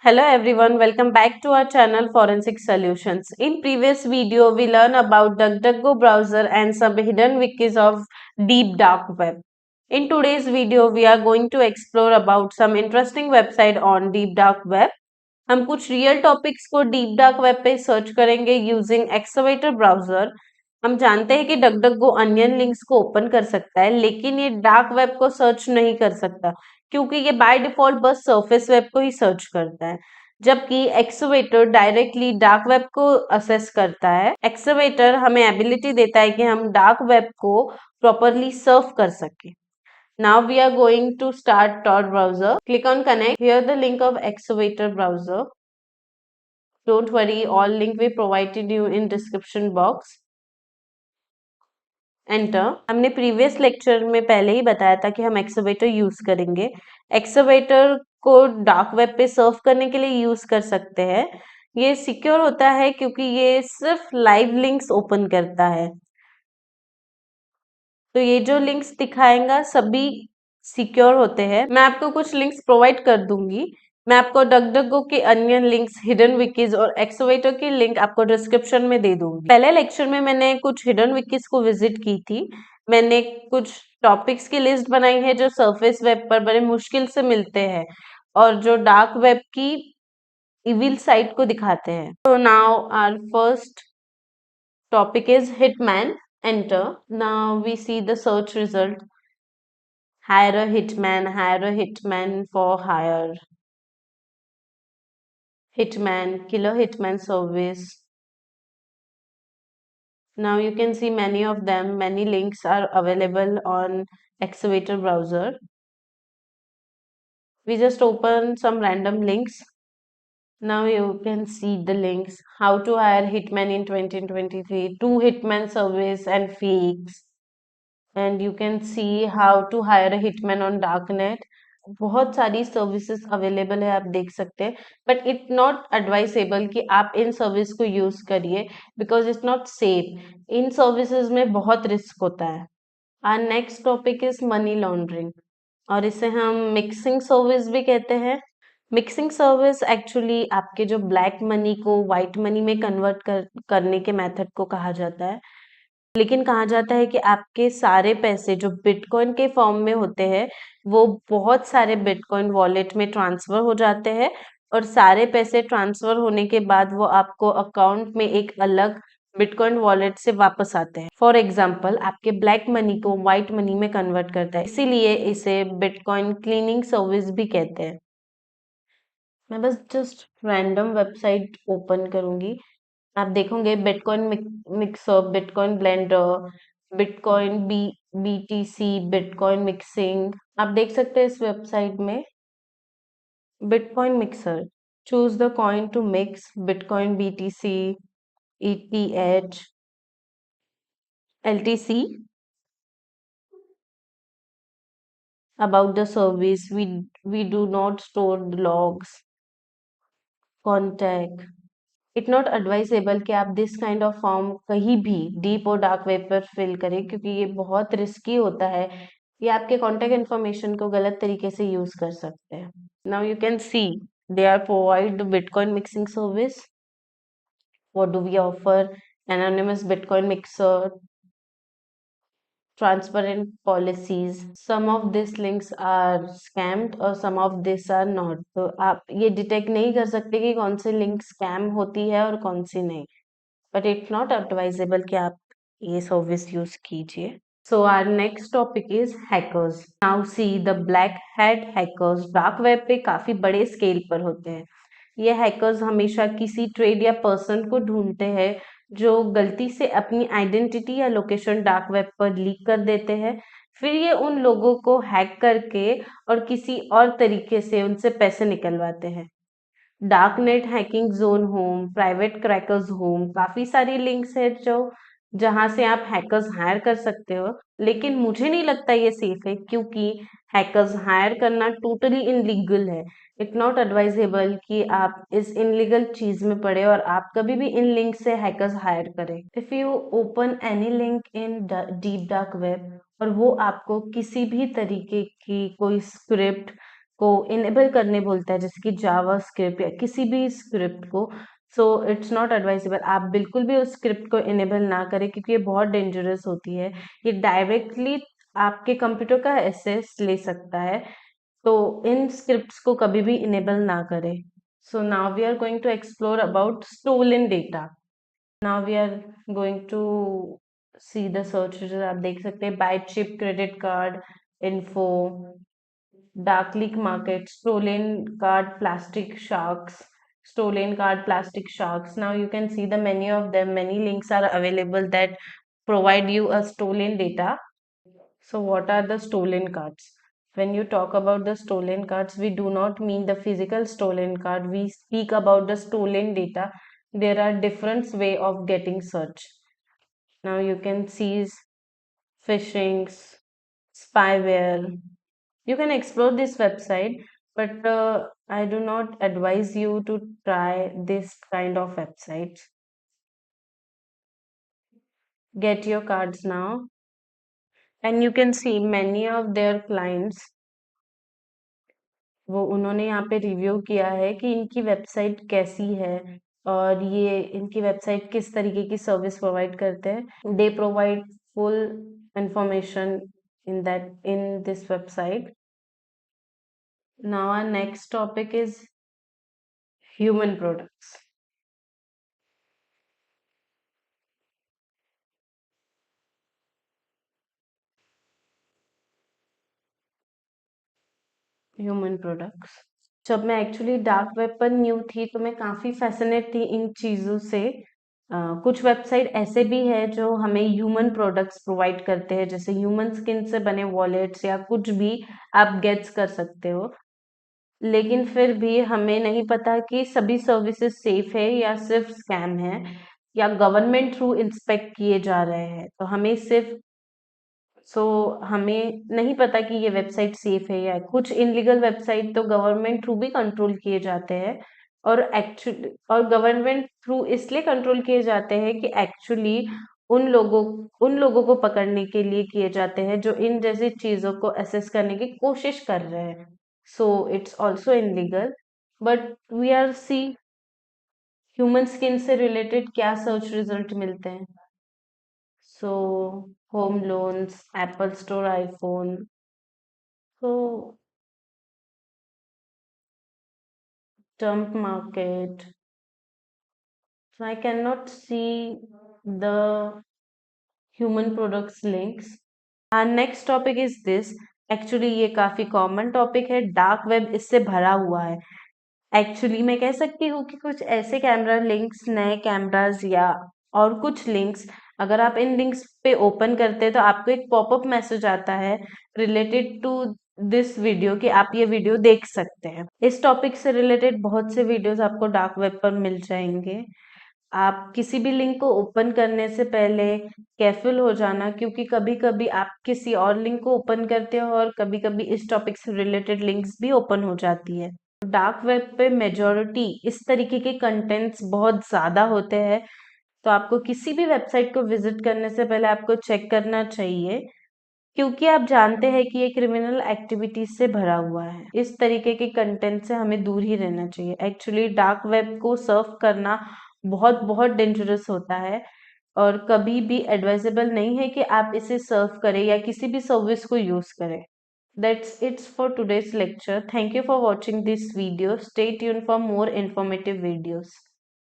Hello everyone, welcome back to our channel Forensic Solutions. In previous video, we learned about DuckDuckGo browser and some hidden wikis of deep dark web. In today's video, we are going to explore about some interesting website on deep dark web. हम कुछ real topics को deep dark web पे search करेंगे using excavator browser. हम जानते हैं कि DuckDuckGo onion links को ओपन कर सकता है, लेकिन ये डार्क वेब को सर्च नहीं कर सकता क्योंकि ये बाय डिफॉल्ट बस सरफेस वेब को ही सर्च करता है, जबकि एक्सकवेटर डायरेक्टली डार्क वेब को असेस करता है। एक्सकवेटर हमें एबिलिटी देता है कि हम डार्क वेब को प्रॉपरली सर्फ कर सके। Now we are going to start Tor browser. Click on connect. Here the link of excavator browser. Don't worry, all link we provided you in description box. Enter. हमने previous lecture में पहले ही बताया था कि हम excavator use करेंगे। Excavator को dark web पे सर्फ करने के लिए यूज कर सकते हैं। ये सिक्योर होता है क्योंकि ये सिर्फ लाइव लिंक्स ओपन करता है। तो ये जो लिंक्स दिखाएगा सभी सिक्योर होते हैं। मैं आपको कुछ लिंक्स प्रोवाइड कर दूंगी। मैं आपको डकडकगो के अन्य लिंक्स, हिडन विकीज और एक्सकवेटर की लिंक आपको डिस्क्रिप्शन में दे दूंगी। पहले लेक्चर में मैंने कुछ हिडन विकीज को विजिट की थी। मैंने कुछ टॉपिक्स की लिस्ट बनाई है जो सरफेस वेब पर बड़े मुश्किल से मिलते हैं और जो डार्क वेब की इविल साइट को दिखाते हैं। तो now our first topic is hitman. Enter. Now we see the search result. Hire a hitman for hire. Hitman, killer hitman service. Now you can see many of them. Many links are available on excavator browser. We just open some random links. Now you can see the links. How to hire hitman in 2023. 2 hitman service and fees. And you can see how to hire a hitman on darknet. बहुत सारी services available है, आप देख सकते हैं, but it not advisable कि आप इन सर्विस को यूज करिए बिकॉज इट्स नॉट सेफ। इन सर्विसेज में बहुत रिस्क होता है। Our next topic is money laundering और इसे हम मिक्सिंग सर्विस भी कहते हैं। मिक्सिंग सर्विस एक्चुअली आपके जो ब्लैक मनी को व्हाइट मनी में कन्वर्ट करने के मेथड को कहा जाता है। लेकिन कहा जाता है कि आपके सारे पैसे जो बिटकॉइन के फॉर्म में होते हैं वो बहुत सारे बिटकॉइन वॉलेट में ट्रांसफर हो जाते हैं और सारे पैसे ट्रांसफर होने के बाद वो आपको अकाउंट में एक अलग बिटकॉइन वॉलेट से वापस आते हैं। फॉर एग्जाम्पल, आपके ब्लैक मनी को व्हाइट मनी में कन्वर्ट करता है, इसीलिए इसे बिटकॉइन क्लीनिंग सर्विस भी कहते हैं। मैं बस जस्ट रैंडम वेबसाइट ओपन करूंगी। आप देखोगे bitcoin mixup, bitcoin blender, bitcoin BTC, bitcoin mixing. आप देख सकते हैं इस वेबसाइट में bitcoin mixer, choose the coin to mix, bitcoin BTC, ETH, LTC. about the service, we do not store the logs, contact. It not advisable कि आप this kind of form कहीं भी डीप और डार्क वेब पर fill करें क्योंकि ये बहुत रिस्की होता है। ये आपके कॉन्टेक्ट इन्फॉर्मेशन को गलत तरीके से यूज कर सकते हैं। Now you can see they are provide bitcoin mixing service. What do we offer? Anonymous bitcoin mixer, transparent policies. Some of these links are scammed और some of these are not. तो आप ये detect नहीं कर सकते कि कौन सी link scam होती है और कौन सी नहीं, बट इट्स नॉट एडवाइजेबल कि आप ये सर्विस यूज कीजिए। So our next topic is hackers. Now see the black hat hackers. Dark web पे काफी बड़े स्केल पर होते हैं। ये हैकर्स हमेशा किसी ट्रेड या पर्सन को ढूंढते हैं जो गलती से अपनी आइडेंटिटी या लोकेशन डार्क वेब पर लीक कर देते हैं। फिर ये उन लोगों को हैक करके और किसी और तरीके से उनसे पैसे निकलवाते हैं। Dark net hacking zone home, private crackers home, काफी सारी लिंक्स है जो जहां से आप हैकर्स हायर कर सकते हो, लेकिन मुझे नहीं लगता ये सेफ है क्योंकि हैकर्स हायर करना टोटली इनलीगल है। इट नॉट एडवाइजेबल कि आप इस इनलीगल चीज में पड़े और आप कभी भी इन लिंक से हैकर्स हायर करें। If you open any link in deep dark web और वो आपको किसी भी तरीके की कोई स्क्रिप्ट, को इनेबल करने बोलता है, जैसे कि जावा स्क्रिप्ट या किसी भी स्क्रिप्ट को, सो इट्स नॉट एडवाइजेबल। आप बिल्कुल भी उस स्क्रिप्ट को इनेबल ना करें, क्योंकि ये बहुत डेंजरस होती है। ये डायरेक्टली आपके कंप्यूटर का एक्सेस ले सकता है, तो इन स्क्रिप्ट्स को कभी भी इनेबल ना करें। So now we are going to explore about stolen data. Now we are going to see the search result. आप देख सकते हैं buy chip, credit card info, dark leak market, stolen card, plastic sharks, stolen card, plastic sharks. Now you can see the many of them. Many links are available that provide you a stolen data. So what are the stolen cards? When you talk about the stolen cards, we do not mean the physical stolen card. We speak about the stolen data. There are different way of getting search. Now you can see phishing, spyware. You can explore this website, but I do not advise you to try this kind of websites. Get your cards now, and you can see many of their clients, वो उन्होंने यहाँ पे review किया है कि इनकी website कैसी है और ये इनकी वेबसाइट किस तरीके की सर्विस प्रोवाइड करते हैं। They provide full information in this website. Now our next topic is human products. Human products. जब मैं एक्चुअली डार्क वेब पर न्यू थी तो मैं काफ़ी फैसिनेट थी इन चीज़ों से। कुछ वेबसाइट ऐसे भी है जो हमें ह्यूमन प्रोडक्ट्स प्रोवाइड करते हैं, जैसे ह्यूमन स्किन से बने वॉलेट्स या कुछ भी आप गेट्स कर सकते हो। लेकिन फिर भी हमें नहीं पता कि सभी सर्विसेज सेफ है या सिर्फ स्कैम है या गवर्नमेंट थ्रू इंस्पेक्ट किए जा रहे हैं। तो हमें सिर्फ सो हमें नहीं पता कि ये वेबसाइट सेफ है या कुछ इनलीगल वेबसाइट तो गवर्नमेंट थ्रू भी कंट्रोल किए जाते हैं। और गवर्नमेंट थ्रू इसलिए कंट्रोल किए जाते हैं कि एक्चुअली उन लोगों उन लोगों को पकड़ने के लिए किए जाते हैं जो इन जैसी चीजों को असेस करने की कोशिश कर रहे हैं। So it's also illegal, but we are see human skin से रिलेटेड क्या सर्च रिजल्ट मिलते हैं। So home loans, Apple store, iPhone. So dump market. So I cannot see the human products links. Our next topic is this. Actually ये काफी common topic है, dark web इससे भरा हुआ है। एक्चुअली मैं कह सकती हूँ कि कुछ ऐसे कैमरा लिंक्स, नए कैमरास या और कुछ लिंक्स, अगर आप इन लिंक्स पे ओपन करते हैं तो आपको एक पॉपअप मैसेज आता है रिलेटेड टू दिस वीडियो कि आप ये वीडियो देख सकते हैं। इस टॉपिक से रिलेटेड बहुत से वीडियोस आपको डार्क वेब पर मिल जाएंगे। आप किसी भी लिंक को ओपन करने से पहले केयरफुल हो जाना, क्योंकि कभी कभी आप किसी और लिंक को ओपन करते हो और कभी कभी इस टॉपिक से रिलेटेड लिंक्स भी ओपन हो जाती है। डार्क वेब पे मेजॉरिटी इस तरीके के कंटेंट्स बहुत ज़्यादा होते हैं, तो आपको किसी भी वेबसाइट को विजिट करने से पहले आपको चेक करना चाहिए, क्योंकि आप जानते हैं कि ये क्रिमिनल एक्टिविटीज से भरा हुआ है। इस तरीके के कंटेंट से हमें दूर ही रहना चाहिए। एक्चुअली डार्क वेब को सर्फ करना बहुत बहुत डेंजरस होता है और कभी भी एडवाइजेबल नहीं है कि आप इसे सर्व करें या किसी भी सर्विस को यूज करें। That's it for today's lecture. Thank you for watching this video. Stay tuned for more informative videos.